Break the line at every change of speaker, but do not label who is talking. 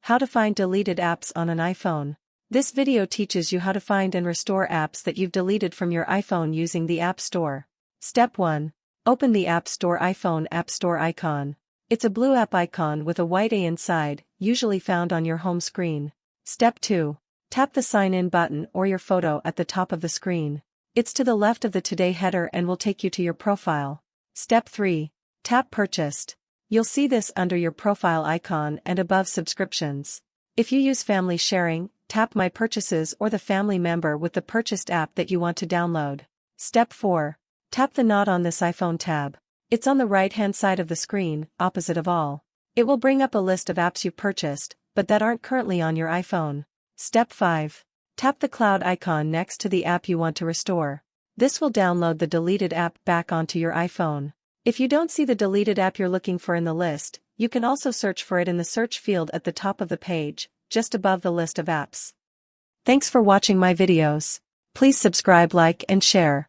How to find deleted apps on an iPhone. This video teaches you how to find and restore apps that you've deleted from your iPhone using the App Store. Step 1. Open the App Store iPhone App Store icon. It's a blue app icon with a white A inside, usually found on your home screen. Step 2. Tap the Sign In button or your photo at the top of the screen. It's to the left of the Today header and will take you to your profile. Step 3. Tap Purchased. You'll see this under your profile icon and above Subscriptions. If you use family sharing, tap My Purchases or the family member with the purchased app that you want to download. Step 4. Tap the Not on this iPhone tab. It's on the right-hand side of the screen, opposite of All. It will bring up a list of apps you've purchased, but that aren't currently on your iPhone. Step 5. Tap the cloud icon next to the app you want to restore. This will download the deleted app back onto your iPhone. If you don't see the deleted app you're looking for in the list, you can also search for it in the search field at the top of the page, just above the list of apps. Thanks for watching my videos. Please subscribe, like, and share.